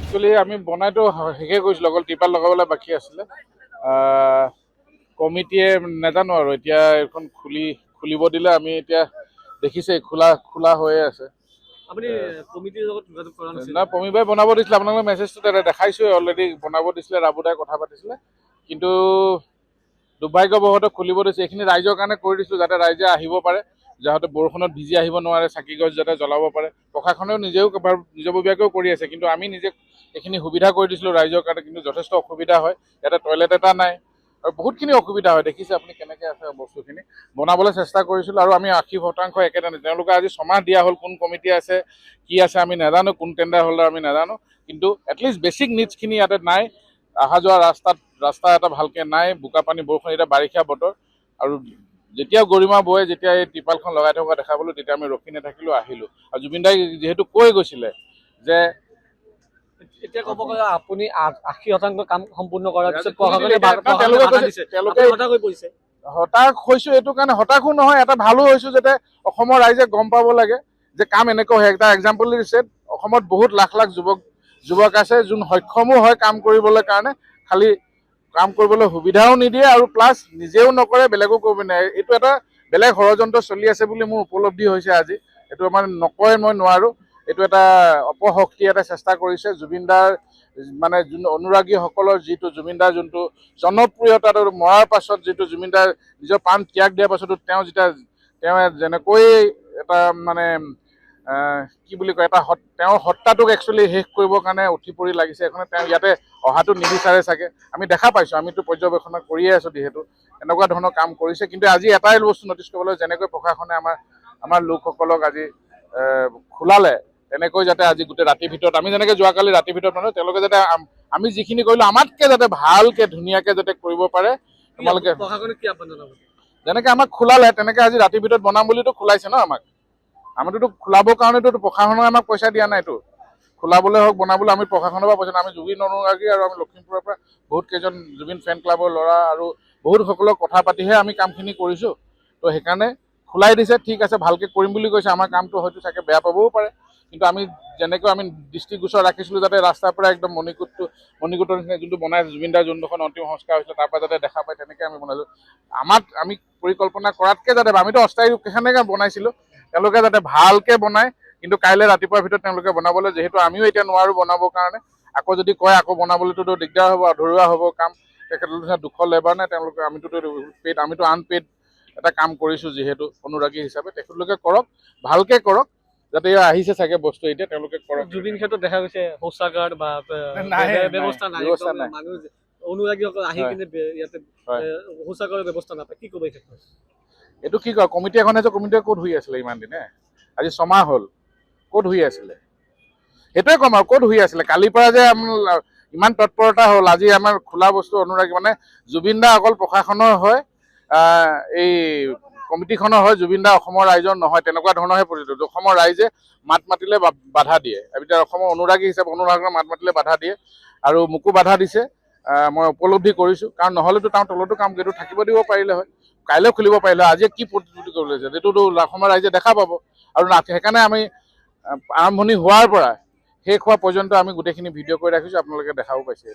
Actually আমি বনাইতো শেষে কৰিছিলোঁ, অকল টিপাল লগাবলৈ বাকী আছিলে। কমিটিয়ে নাজানো আৰু এতিয়া এইখন খুলিব দিলে আমি এতিয়া দেখিছে খোলা হৈয়ে আছে। আপুনি কমিটিৰ লগত যোগাযোগ কৰা নাছিল? না, পমিবাই বনাব দিছিলে, আপোনালোকে মেছেজটো তাতে দেখাইছোৱে অলৰেডি। বনাব দিছিলে, ৰাবুদাই কথা পাতিছিলে, কিন্তু দুৰ্ভাগ্যবশতঃ খুলিব দিছে। এইখিনি ৰাইজৰ কাৰণে কৰি দিছিলোঁ, যাতে ৰাইজে আহিব পাৰে, যাতে বৰষুণত ভিজি আহিব নোৱাৰে, চাকি গছ যাতে জ্বলাব পাৰে। প্ৰশাসনেও নিজেও নিজাববীয়াকেও কৰি আছে, কিন্তু আমি নিজে এইখিনি সুবিধা কৰি দিছিলোঁ ৰাইজৰ কাৰণে। কিন্তু যথেষ্ট অসুবিধা হয়, ইয়াতে টয়লেট এটা নাই আৰু বহুতখিনি অসুবিধা হয়। দেখিছে আপুনি কেনেকৈ আছে বস্তুখিনি। বনাবলৈ চেষ্টা কৰিছিলোঁ আৰু আমি 80% একেধৰণে। তেওঁলোকে আজি 6 মাহ দিয়া হ'ল, কোন কমিটি আছে কি আছে আমি নাজানো, কোন টেণ্ডাৰ হোল্ডাৰ আমি নাজানো, কিন্তু এটলিষ্ট বেছিক নিডছখিনি ইয়াতে নাই। অহা যোৱা ৰাস্তা এটা ভালকৈ নাই, বোকা পানী বৰষুণ, এতিয়া বাৰিষা বতৰ। আৰু যেতিয়া গৰিমা বয়ে, যেতিয়া এই টিপালখন লগাই থকা দেখা পালোঁ, তেতিয়া আমি ৰখি নাথাকিলোঁ, আহিলোঁ। আৰু জুবিন দাই যিহেতু কৈ গৈছিলে যে এতিয়া ক'ব গ'লে আপুনি 80% কাম সম্পূৰ্ণ কৰাৰ পিছত হতাশ হৈছোঁ। এইটো কাৰণে হতাশো নহয়, এটা ভালো হৈছোঁ, যাতে অসমৰ ৰাইজে গম পাব লাগে যে কাম এনেকৈ হয়। এটা এক্সাম্পল দিছে, অসমত বহুত লাখ যুৱক আছে, যোন সক্ষমো হয় কাম কৰিবলৈ কাৰণে, খালি কাম কৰিবলৈ সুবিধাও নিদিয়ে আৰু প্লাছ নিজেও নকৰে, বেলেগো কৰিব নোৱাৰে। এইটো এটা বেলেগ ষড়যন্ত্ৰ চলি আছে বুলি মোৰ উপলব্ধি হৈছে আজি। এইটো মানে নকয় মই নোৱাৰোঁ। এইটো এটা অপশক্তি এটা চেষ্টা কৰিছে। জুবিনদাৰ মানে যোন অনুৰাগীসকলৰ যিটো জুবিনদাৰ যোনটো জনপ্ৰিয়তাটো মৰাৰ পাছত, যিটো জুবিনদাৰ নিজৰ প্ৰাণ ত্যাগ দিয়াৰ পাছতো তেওঁ যেনেকৈ এটা মানে কি বুলি কয়, তেওঁৰ সত্তাটোক একচুৱেলি শেষ কৰিবৰ কাৰণে উঠি পৰি লাগিছে। এখনে তেওঁ ইয়াতে অহাটো নিবিচাৰে চাগে, আমি দেখা পাইছোঁ। আমিতো পৰ্যবেক্ষণ কৰিয়ে আছোঁ, যিহেতু এনেকুৱা ধৰণৰ কাম কৰিছে। কিন্তু আজি এটাই বস্তু নটিচ কৰিব লাগে, যেনেকৈ প্ৰশাসনে আমাৰ লোকসকলক আজি খোলালে, তেনেকৈ যাতে আজি গোটেই ৰাতিৰ ভিতৰত, আমি যেনেকৈ যোৱাকালি ৰাতিৰ ভিতৰত মানুহ, তেওঁলোকে যাতে আমি যিখিনি কৰিলোঁ আমাতকৈ যাতে ভালকৈ ধুনীয়াকৈ যাতে কৰিব পাৰে। তোমালোকে যেনেকৈ আমাক খোলালে, তেনেকৈ আজি ৰাতিৰ ভিতৰত বনাম বুলিতো খোলাইছে ন আমাক। আমিতো খোলাবৰ কাৰণেতো প্ৰশাসনে আমাক পইচা দিয়া নাইতো। খোলাবলৈ হওক, বনাবলৈ আমি প্ৰশাসনৰ পৰা পইচা নাই। আমি জুবিন অনুৰাগী আৰু আমি লখিমপুৰৰ পৰা বহুত কেইজন জুবিন ফেন ক্লাবৰ ল'ৰা আৰু বহুতসকলক কথা পাতিহে আমি কামখিনি কৰিছোঁ। তো সেইকাৰণে খোলাই দিছে, ঠিক আছে, ভালকৈ কৰিম বুলি কৈছে। আমাৰ কামটো হয়তো চাগে বেয়া পাবও পাৰে, কিন্তু আমি যেনেকৈ আমি দৃষ্টিগোচৰ ৰাখিছিলোঁ, যাতে ৰাস্তাৰ পৰা একদম মণিকূটৰ নিচিনা যোনটো বনাইছে, জুবিনদাৰ যোনডোখন অন্তিম সংস্কাৰ হৈছিলে, তাৰ পৰা যাতে দেখা পায়, তেনেকৈ আমি বনালোঁ। আমি পৰিকল্পনা কৰাতকৈ যাতে, আমিতো অস্থায়ী কেনেকৈ বনাইছিলোঁ, তেওঁলোকে যাতে ভালকৈ বনায়। কিন্তু কাইলৈ ৰাতিপুৱাৰ ভিতৰত তেওঁলোকে বনাবলৈ, যিহেতু আমিও এতিয়া নোৱাৰোঁ বনাবৰ কাৰণে, আকৌ যদি কয় আকৌ বনাবলৈতো দিগদাৰ হ'ব, আধৰুৱা হ'ব কাম। তেখেতলোকে 200 লেবাৰ নাই, আমিতো আনপেইড এটা কাম কৰিছোঁ যিহেতু অনুৰাগী হিচাপে। তেখেতলোকে কৰক, ভালকৈ কৰক, যাতে আহিছে চাগে বস্তু, এতিয়া তেওঁলোকে কৰক। জুবিন ক্ষেত্ৰত দেখা গৈছে শৌচাগাৰ বা ব্যৱস্থা নাই, অনুৰাগীসকল আহি কিনে ইয়াতে শৌচাগাৰৰ ব্যৱস্থা নাপায়, কি ক'ব এই ক্ষেত্ৰত? এইটো কি কয়, কমিটি এখন আছে, কমিটিয়ে ক'ত শুই আছিলে ইমান দিনে? আজি 6 মাহ হ'ল, ক'ত শুই আছিলে? সেইটোৱে ক'ম আৰু, ক'ত শুই আছিলে? কালিৰ পৰা যে ইমান তৎপৰতা হ'ল, আজি আমাৰ খোলা বস্তু অনুৰাগী, মানে জুবিন দা অকল প্ৰশাসনৰ হয়, এই কমিটিখনৰ হয়, জুবিন দা অসমৰ ৰাইজৰ নহয়, তেনেকুৱা ধৰণৰহে পৰিস্থিতি। অসমৰ ৰাইজে মাত মাতিলে বাধা দিয়ে, এতিয়া অসমৰ অনুৰাগী হিচাপে অনুৰাগীৰ মাত মাতিলে বাধা দিয়ে, আৰু মোকো বাধা দিছে। মই উপলব্ধি কৰিছোঁ, কাৰণ নহ'লেতো তাৰ তলতো কাম সেইটো থাকিব দিব পাৰিলে হয়, কাইলৈ খুলিব পাৰিলে হয়। আজি কি প্ৰতিশ্ৰুতি কৰিব লৈছে, সেইটোতো অসমৰ ৰাইজে দেখা পাব। আৰু সেইকাৰণে আমি আৰম্ভণি হোৱাৰ পৰা শেষ হোৱা পৰ্যন্ত আমি গোটেইখিনি ভিডিঅ' কৰি ৰাখিছোঁ, আপোনালোকে দেখাও পাইছে।